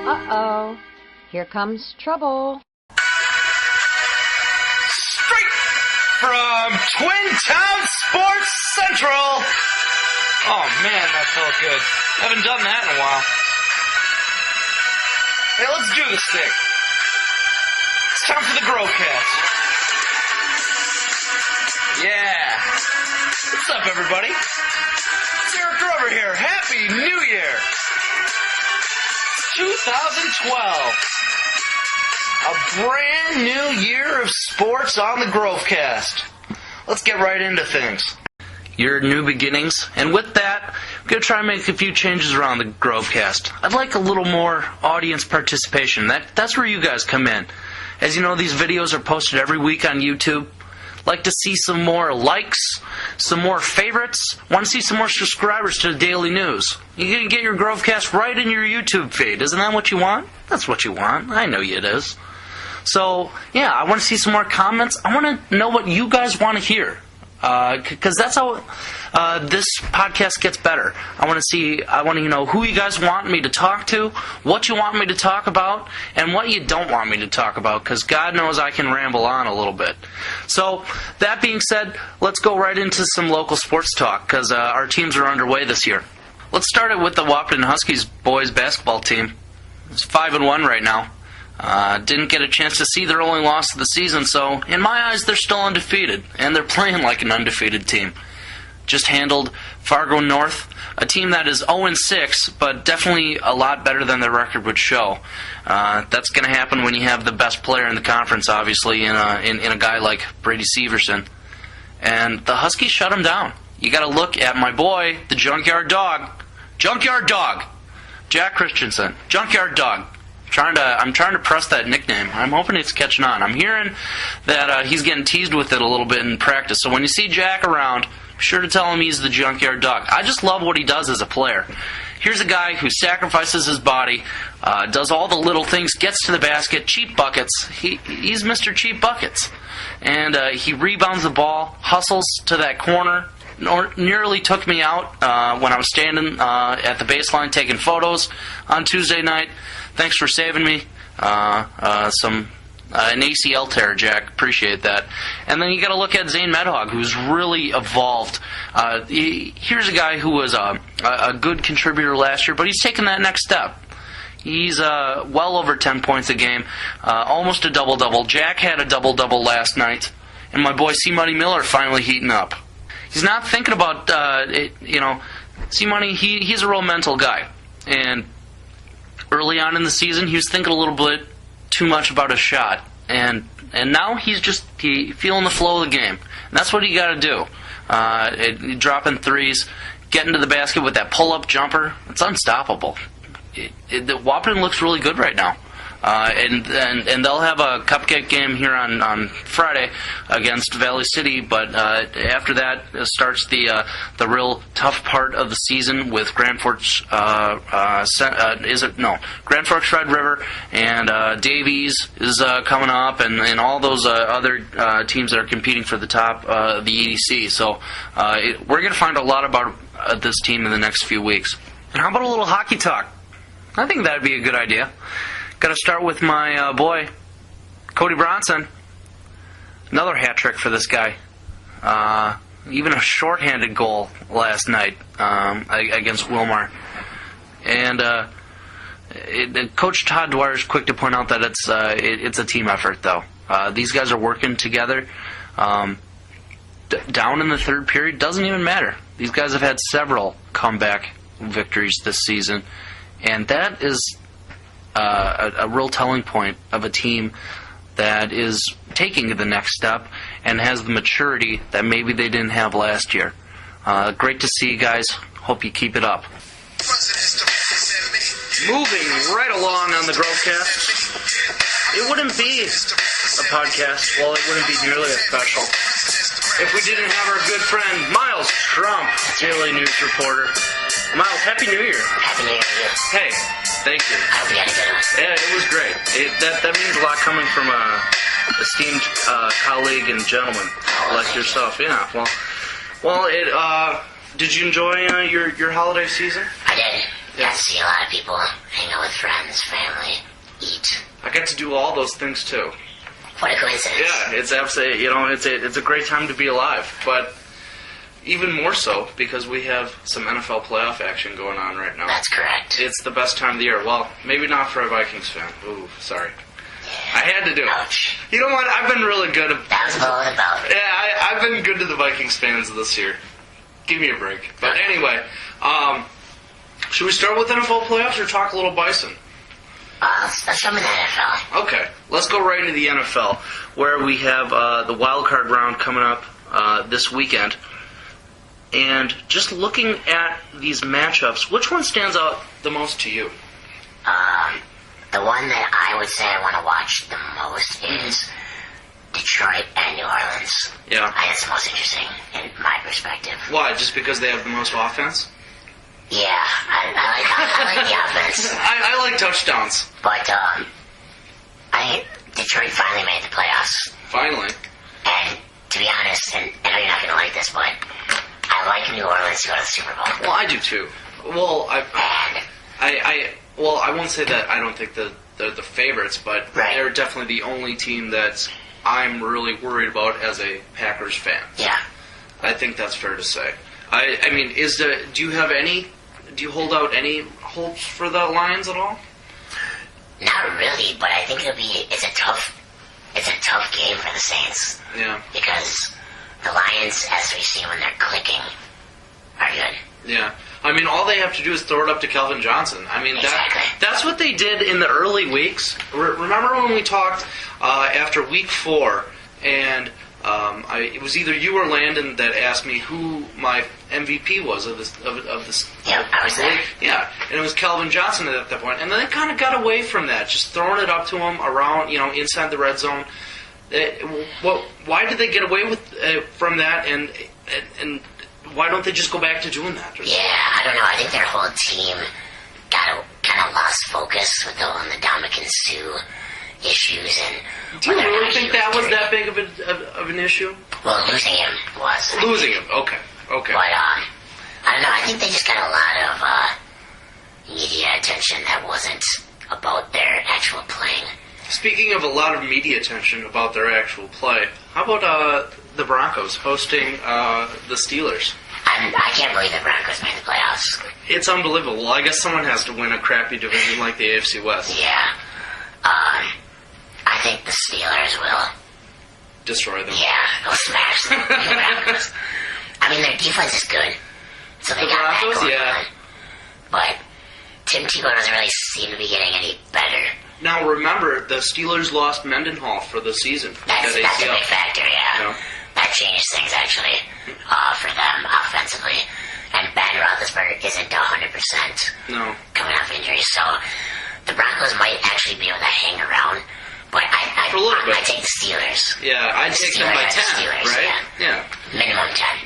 Uh-oh. Here comes trouble. Straight from Twin Town Sports Central. Oh, man, that felt good. Haven't done that in a while. Hey, let's do this thing. It's time for the Grovcast. Yeah. What's up, everybody? It's Eric Grover here. Happy New Year. 2012. A brand new year of sports on the Grovecast. Let's get right into things. Your new beginnings, and with that, I'm going to try and make a few changes around the Grovecast. I'd like a little more audience participation. That's where you guys come in. As you know, these videos are posted every week on YouTube. Like to see some more likes, some more favorites, want to see some more subscribers to the daily news. You can get your Grovecast right in your YouTube feed. Isn't that what you want? That's what you want. I know it is. So, yeah, I want to see some more comments. I want to know what you guys want to hear. Because that's how this podcast gets better. I want to know who you guys want me to talk to, what you want me to talk about, and what you don't want me to talk about, because God knows I can ramble on a little bit. So, that being said, let's go right into some local sports talk, because our teams are underway this year. Let's start it with the Wahpeton Huskies boys basketball team. It's 5-1 right now. Didn't get a chance to see their only loss of the season, so in my eyes they're still undefeated, and they're playing like an undefeated team. Just handled Fargo North, a team that is 0-6, but definitely a lot better than their record would show. That's going to happen when you have the best player in the conference, obviously, in a guy like Brady Severson. And the Huskies shut him down. You got to look at my boy, the Junkyard Dog, Jack Christensen, Junkyard Dog. I'm trying to press that nickname. I'm hoping it's catching on. I'm hearing that he's getting teased with it a little bit in practice. So when you see Jack around, be sure to tell him he's the Junkyard Dog. I just love what he does as a player. Here's a guy who sacrifices his body, does all the little things, gets to the basket, cheap buckets. He's Mr. Cheap Buckets. And he rebounds the ball, hustles to that corner. Nearly took me out when I was standing at the baseline taking photos on Tuesday night. Thanks for saving me. An ACL tear, Jack. Appreciate that. And then you got to look at Zane Medhog, who's really evolved. Here's a guy who was a good contributor last year, but he's taken that next step. He's well over 10 points a game, almost a double-double. Jack had a double-double last night, and my boy C-Money Miller finally heating up. He's not thinking about, C-Money, he's a real mental guy. And early on in the season, he was thinking a little bit too much about his shot. And now he's just feeling the flow of the game. And that's what you got to do. Dropping threes, getting to the basket with that pull-up jumper, it's unstoppable. The Wahpeton looks really good right now. And they'll have a cupcake game here on Friday against Valley City, but after that starts the real tough part of the season with Grand Forks Grand Forks Red River and Davies is coming up, and all those other teams that are competing for the top of the EDC. So we're going to find a lot about this team in the next few weeks. And how about a little hockey talk? I think that would be a good idea. Got to start with my boy, Cody Bronson. Another hat trick for this guy. Even a shorthanded goal last night against Wilmar. And Coach Todd Dwyer is quick to point out that it's a team effort, though. These guys are working together. Down in the third period doesn't even matter. These guys have had several comeback victories this season, and that is a real telling point of a team that is taking the next step and has the maturity that maybe they didn't have last year. Great to see you guys. Hope you keep it up. Moving right along on the Grovcast, it wouldn't be a podcast, well, it wouldn't be nearly as special if we didn't have our good friend Miles Trump, Daily News reporter. Miles, Happy New Year. Happy New Year to you. Hey, thank you. I hope you had a good one. Yeah, it was great. That means a lot coming from a esteemed colleague and gentleman like yourself. Yeah, well, did you enjoy your holiday season? I did. Got to see a lot of people, hang out with friends, family, eat. I get to do all those things too. What a coincidence. Yeah, it's absolutely, it's a great time to be alive. But even more so because we have some NFL playoff action going on right now. That's correct. It's the best time of the year. Well, maybe not for a Vikings fan. Ooh, sorry. Yeah. I had to do it. Ouch. You know what? I've been really good. That was about it. Yeah, I've been good to the Vikings fans this year. Give me a break. But anyway, should we start with NFL playoffs or talk a little Bison? Let's jump in the NFL. Okay, let's go right into the NFL, where we have the wild card round coming up this weekend. And just looking at these matchups, which one stands out the most to you? The one that I would say I want to watch the most is Detroit and New Orleans. Yeah. I think it's the most interesting in my perspective. Why? Just because they have the most offense? Yeah, I like the offense. I like touchdowns. But I think Detroit finally made the playoffs. Finally. And to be honest, and I know you're not going to like this, but I like New Orleans to go to the Super Bowl. Well, I do too. Well, I won't say that I don't think they're the favorites, but they're definitely the only team that I'm really worried about as a Packers fan. Yeah. I think that's fair to say. I mean, do you hold out any hopes for the Lions at all? Not really, but I think it's a tough game for the Saints. Yeah. Because the Lions, as we see when they're clicking, are good. Yeah. I mean, all they have to do is throw it up to Calvin Johnson. I mean, exactly. That's what they did in the early weeks. Remember when we talked after week 4, and it was either you or Landon that asked me who my MVP was of this. Yep, I was there. Yeah, and it was Calvin Johnson at that point. And then they kind of got away from that, just throwing it up to him around, inside the red zone. Why did they get away from that? And why don't they just go back to doing that? Yeah, I don't know. I think their whole team kind of lost focus with the Ndamukong Suh issues. And do you really think that was that big of an issue? Well, losing him was. Losing him, okay. But I don't know. I think they just got a lot of media attention that wasn't about their actual playing. Speaking of a lot of media attention about their actual play, how about the Broncos hosting the Steelers? I can't believe the Broncos made the playoffs. It's unbelievable. Well, I guess someone has to win a crappy division like the AFC West. Yeah. I think the Steelers will destroy them. Yeah, they'll smash them. The Broncos. I mean, their defense is good, so they got that going on. But Tim Tebow doesn't really seem to be getting any better. Now remember, the Steelers lost Mendenhall for the season. That's a big factor, yeah. That changed things, actually, for them offensively. And Ben Roethlisberger isn't 100% coming off injury, so the Broncos might actually be able to hang around. But I take the Steelers. Yeah, I'd take them by 10, Steelers, right? Yeah.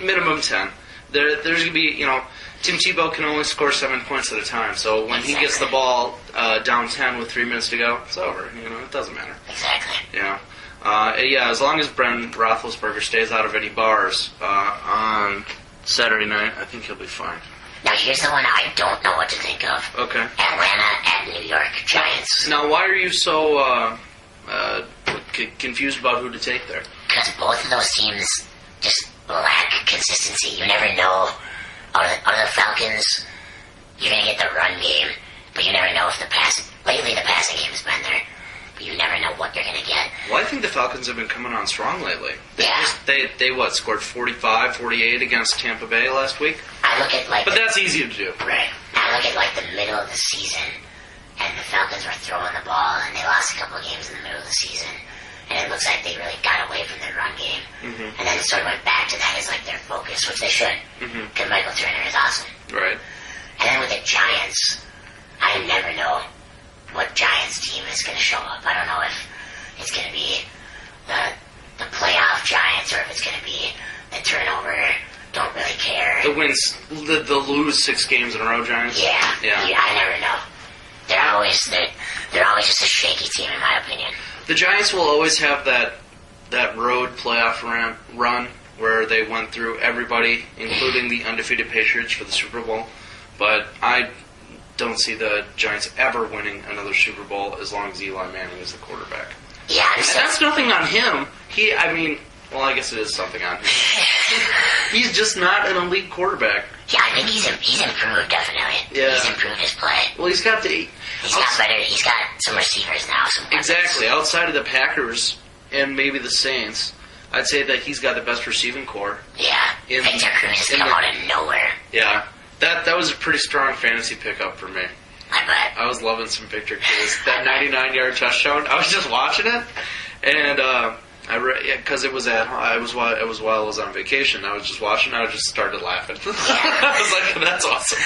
Minimum 10. There's going to be, Tim Tebow can only score 7 points at a time, so when he gets the ball down 10 with 3 minutes to go, it's over. It doesn't matter. Exactly. As long as Ben Roethlisberger stays out of any bars on Saturday night, I think he'll be fine. Now, here's the one I don't know what to think of. Okay. Atlanta at New York Giants. Now, why are you so confused about who to take there? Because both of those teams just lack consistency. You never know. Out of the Falcons, you're going to get the run game, but you never know if lately the passing game has been there, but you never know what you're going to get. Well, I think the Falcons have been coming on strong lately. They scored 45, 48 against Tampa Bay last week? I look at But that's easy to do. Right. I look at the middle of the season, and the Falcons were throwing the ball, and they lost a couple of games in the middle of the season. And it looks like they really got away from their run game. Mm-hmm. And then sort of went back to that as their focus, which they should. Because Michael Turner is awesome. Right. And then with the Giants, I never know what Giants team is going to show up. I don't know if it's going to be the playoff Giants or if it's going to be the turnover, don't really care. The wins, the lose 6 games in a row Giants? Yeah. I never know. They're always just a shaky team in my opinion. The Giants will always have that road playoff run where they went through everybody, including the undefeated Patriots for the Super Bowl. But I don't see the Giants ever winning another Super Bowl as long as Eli Manning is the quarterback. Yeah, and that's nothing on him. Well, I guess it is something on him. He's just not an elite quarterback. Yeah, I think he's improved, definitely. Yeah. He's improved his play. Well, he's got better. He's got some receivers now. Exactly. Outside of the Packers and maybe the Saints, I'd say that he's got the best receiving core. Yeah. Victor Cruz has come out of nowhere. Yeah. That was a pretty strong fantasy pickup for me. I bet. I was loving some Victor Cruz. That 99-yard touchdown. I was just watching it, and because it was while I was on vacation. I was just watching. I just started laughing. I was like, "That's awesome!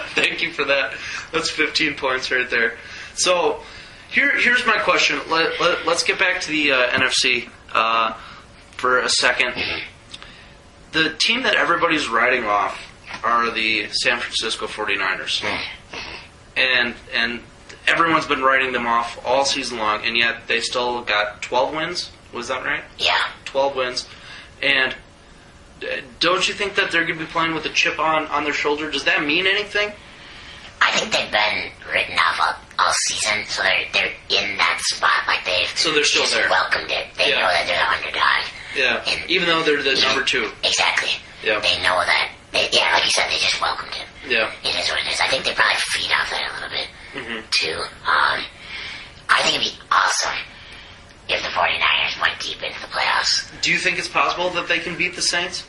Thank you for that. That's 15 points right there." So here's my question. Let's get back to the NFC for a second. The team that everybody's writing off are the San Francisco 49ers. And everyone's been writing them off all season long, and yet they still got 12 wins. Was that right? Yeah. 12 wins. And don't you think that they're going to be playing with a chip on their shoulder? Does that mean anything? I think they've been written off all season, so they're in that spot. Like so they're still there. Welcomed it. They know that they're the underdog. Yeah. And even though they're the number 2. Exactly. Yeah. They know that. Like you said, they just welcomed it. Yeah. It is what it is. I think they probably feed off that a little bit, too. I think it'd be awesome if the 49ers went deep into the playoffs. Do you think it's possible that they can beat the Saints?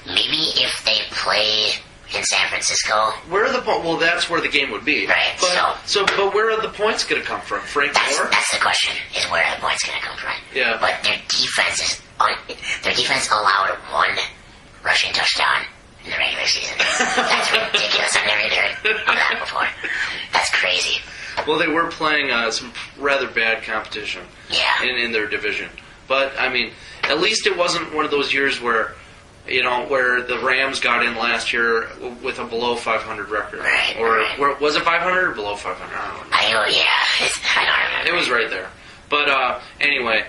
Maybe if they play in San Francisco. Where are the points? Well, that's where the game would be. Right. But where are the points going to come from? Frank Gore? That's the question, is where are the points going to come from? Yeah. But their defense allowed 1 rushing touchdown in the regular season. That's ridiculous. I've never heard of that before. That's crazy. Well, they were playing some rather bad competition in their division. But, I mean, at least it wasn't one of those years where the Rams got in last year with a below 500 record. Right. Was it 500 or below 500? I don't know. I don't remember. It was right there. But, anyway,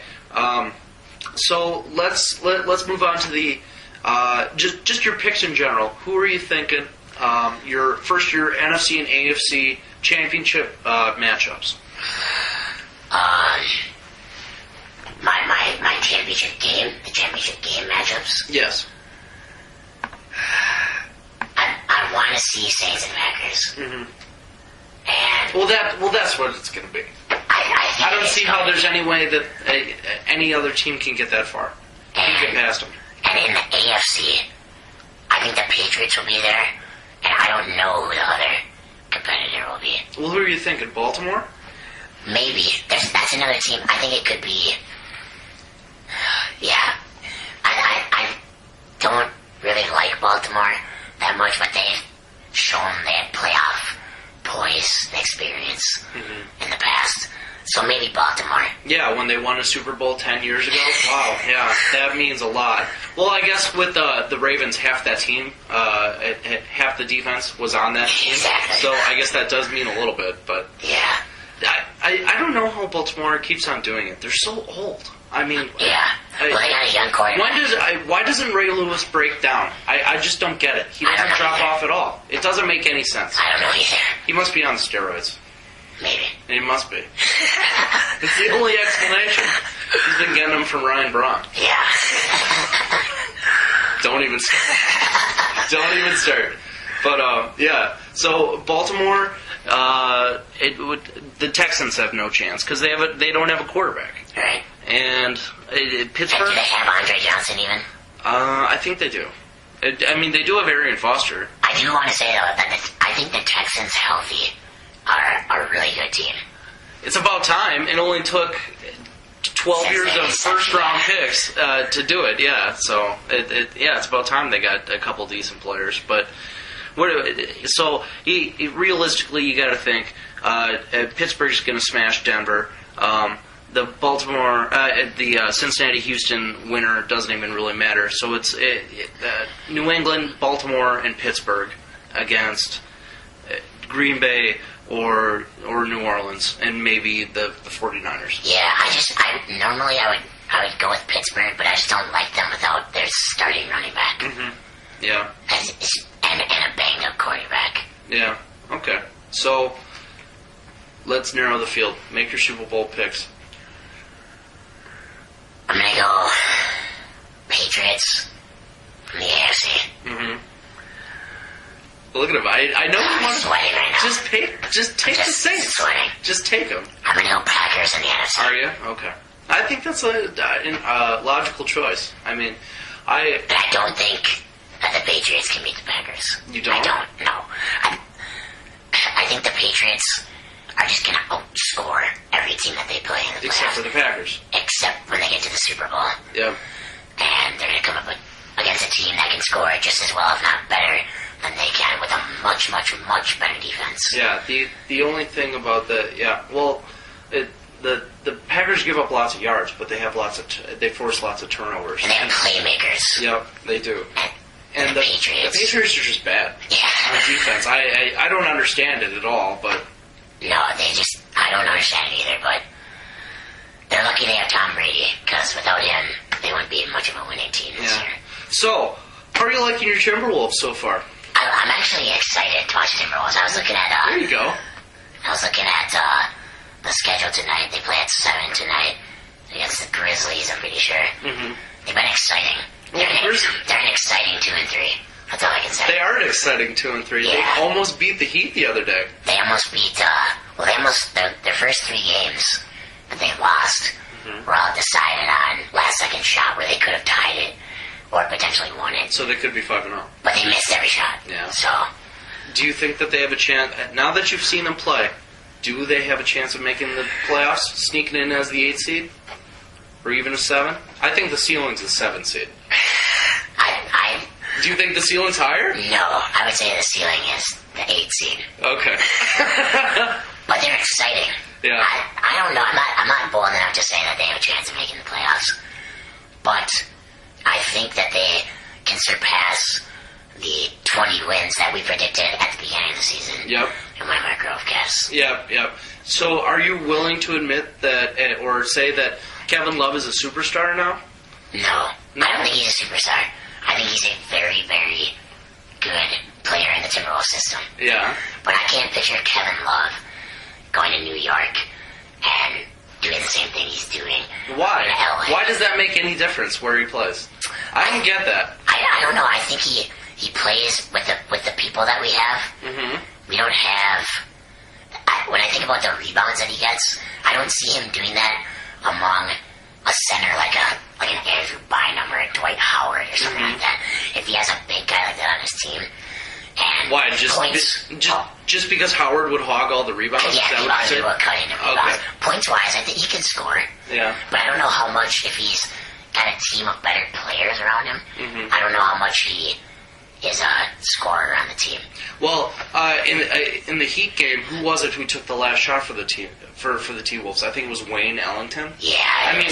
so let's move on to the just your picks in general. Who are you thinking your NFC and AFC championship matchups? My the championship game matchups. Yes. I want to see Saints and Packers. And well, that's what it's going to be. I don't see how there's any way that any other team can get that far. Can get past them. And in the AFC, I think the Patriots will be there, and I don't know who the other competitor will be. Well, who are you thinking? Baltimore? Maybe. That's another team. I think it could be. Yeah. I don't really like Baltimore that much, but they've shown they had playoff poise and experience in the past. So maybe Baltimore. Yeah, when they won a Super Bowl 10 years ago. Wow, yeah, that means a lot. Well, I guess with the Ravens, half that team, half the defense was on that team. Exactly. So I guess that does mean a little bit, but yeah. I don't know how Baltimore keeps on doing it. They're so old. I mean, yeah. Well, they got a young quarterback. Why doesn't Ray Lewis break down? I just don't get it. He doesn't drop off at all. It doesn't make any sense. I don't know either. He must be on steroids. Maybe. He must be. It's the only explanation. He's been getting them from Ryan Braun. Yeah. Don't even start. But, yeah. So, Baltimore, the Texans have no chance because they don't have a quarterback. Right. And Pittsburgh... Do they have Andre Johnson even? I think they do. They do have Arian Foster. I do want to say, though, that I think the Texans healthy are a really good team. It's about time. It only took 12 years of first-round picks to do it. Yeah, so it's about time they got a couple decent players. But realistically, you got to think Pittsburgh's going to smash Denver. The Cincinnati-Houston winner doesn't even really matter. So it's New England, Baltimore, and Pittsburgh against Green Bay or New Orleans, and maybe the 49ers. Yeah, normally I would go with Pittsburgh, but I just don't like them without their starting running back. Mm-hmm. Yeah. And a banged up quarterback. Yeah. Okay. So, let's narrow the field. Make your Super Bowl picks. I'm going to go Patriots from the AFC. Mm-hmm. Look at him. I know you want to... Sweating right now. Just take the Saints. Sweating. Just take them. I'm going to go Packers in the NFC. Are you? Okay. I think that's a logical choice. I mean, But I don't think that the Patriots can beat the Packers. You don't? I don't, no. I think the Patriots are just going to outscore every team that they play in the playoffs. Except for the Packers. Except when they get to the Super Bowl. Yep. And they're going to come up against a team that can score just as well, if not better, than they can with a much, much, much better defense. Yeah, the only thing about the Packers give up lots of yards, but they have they force lots of turnovers. And they have playmakers. Yep, they do. And the Patriots. The Patriots are just bad on defense. I don't understand it at all, but... No, I don't understand it either, but they're lucky they have Tom Brady, because without him, they wouldn't be much of a winning team this year. So, how are you liking your Timberwolves so far? I'm actually excited to watch the Timberwolves. I was looking at... there you go. I was looking at the schedule tonight. They play at 7 tonight against the Grizzlies, I'm pretty sure. Mm-hmm. They've been exciting. They're an exciting 2-3. That's all I can say. They are an exciting 2-3. Yeah. They almost beat the Heat the other day. They almost beat... their first 3 games that they lost were all decided on last-second shot where they could have tied it or potentially won it. So they could be 5-0. But they missed every shot. Yeah. So... Do you think that they have a chance... Now that you've seen them play, do they have a chance of making the playoffs, sneaking in as the 8 seed? Or even a 7? I think the ceiling's a 7 seed. Do you think the ceiling's higher? No, I would say the ceiling is the 8 seed. Okay. But they're exciting. Yeah. I don't know. I'm not bold enough to say that they have a chance of making the playoffs. But I think that they can surpass the 20 wins that we predicted at the beginning of the season. Yep. In one of our Grovcasts. Yep. So are you willing to admit that, or say that Kevin Love is a superstar now? No. I don't think he's a superstar. I think he's a very, very good player in the Timberwolves system. Yeah. But I can't picture Kevin Love going to New York and doing the same thing he's doing Why? in LA. Why does that make any difference where he plays? I don't get that. I don't know. I think he plays with the people that we have. Mm-hmm. We don't have... when I think about the rebounds that he gets, I don't see him doing that among a center like an Andrew Bynum or a Dwight Howard or something like that. If he has a big guy like that on his team, and why? Just because Howard would hog all the rebounds? Yeah, he would cut into rebounds. Okay. Points-wise, I think he can score. Yeah. But I don't know how much, if he's got a team of better players around him, I don't know how much he is a scorer on the team. Well, in the Heat game, who was it who took the last shot for the team for the T-Wolves? I think it was Wayne Ellington. Yeah. I mean,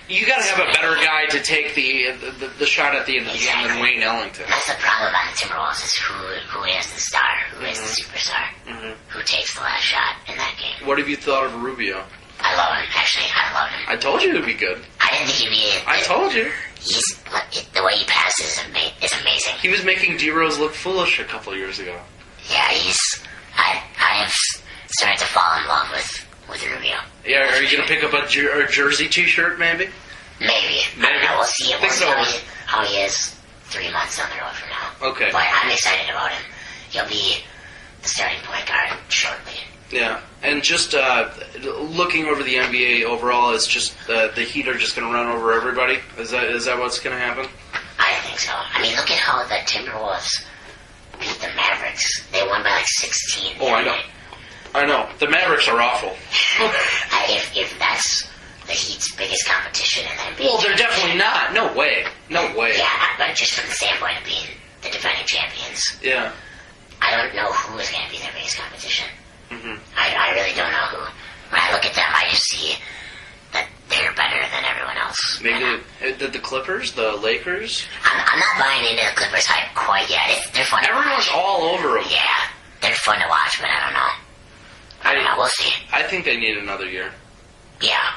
you got to have a better guy to take the shot at the end of the game than Wayne Ellington. That's the problem about the Timberwolves is who is the star, who is the superstar, who takes the last shot in that game. What have you thought of Rubio? I love him. Actually, I love him. I told you he'd be good. I didn't think he'd be... I told you. The way he passes is amazing. He was making D-Rose look foolish a couple of years ago. Yeah, I have started to fall in love with Rubio. Yeah, are you going to pick up a jersey T-shirt, maybe? Maybe. I don't know. We'll see. We'll see how he is 3 months down the road from now. Okay. But I'm excited about him. He'll be the starting point guard shortly. Yeah, and just looking over the NBA overall, is just the Heat are just going to run over everybody? Is that what's going to happen? I think so. I mean, look at how the Timberwolves beat the Mavericks. They won by like 16. Oh, I know. The Mavericks are awful. If that's the Heat's biggest competition in the NBA. Well, they're definitely not. No way. Yeah, but just from the standpoint of being the defending champions. Yeah. I don't know who is going to be their biggest competition. Mm-hmm. I really don't know who. When I look at them, I just see that they're better than everyone else. Maybe the Clippers, the Lakers? I'm not buying into the Clippers hype quite yet. They're fun to watch. Everyone's all over them. Yeah, they're fun to watch, but I don't know. I don't know. We'll see. I think they need another year. Yeah.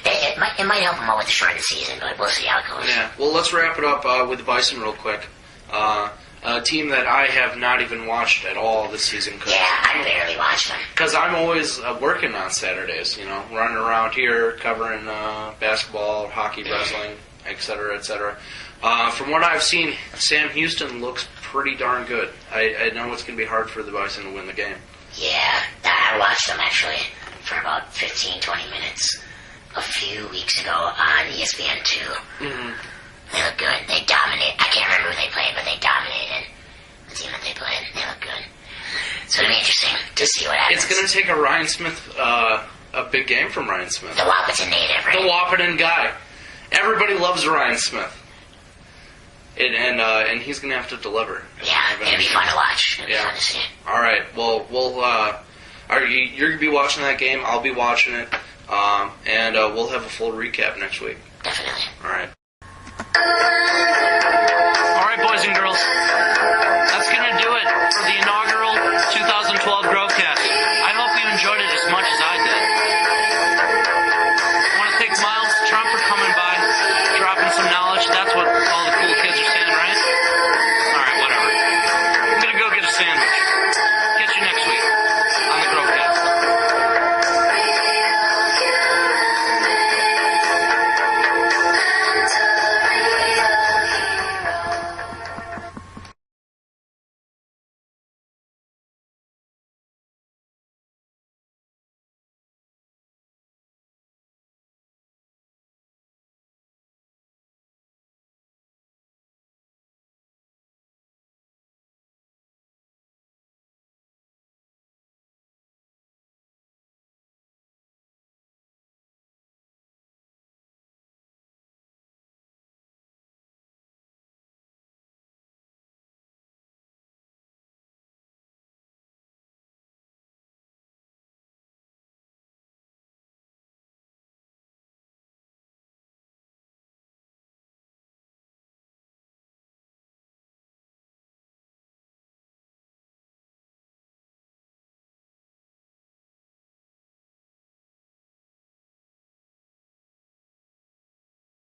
It might help them out with the shortened season, but we'll see how it goes. Yeah. Well, let's wrap it up with the Bison real quick. A team that I have not even watched at all this season. Yeah, I barely watch them. Because I'm always working on Saturdays, running around here, covering basketball, hockey, wrestling, etc., etc. From what I've seen, Sam Houston looks pretty darn good. I know it's going to be hard for the Bison to win the game. Yeah, I watched them actually for about 15, 20 minutes a few weeks ago on ESPN2. Mm-hmm. They look good. They dominate. I can't remember who they played, but they dominated the team that they played. They look good. So it'll be interesting to see what happens. It's going to take a Ryan Smith, a big game from Ryan Smith. The Wahpeton native, right? The Wahpeton guy. Everybody loves Ryan Smith. And he's going to have to deliver. Yeah, it'll be fun to watch. It'll be fun to see. All right. Well, you're going to be watching that game. I'll be watching it. And we'll have a full recap next week. Definitely. All right.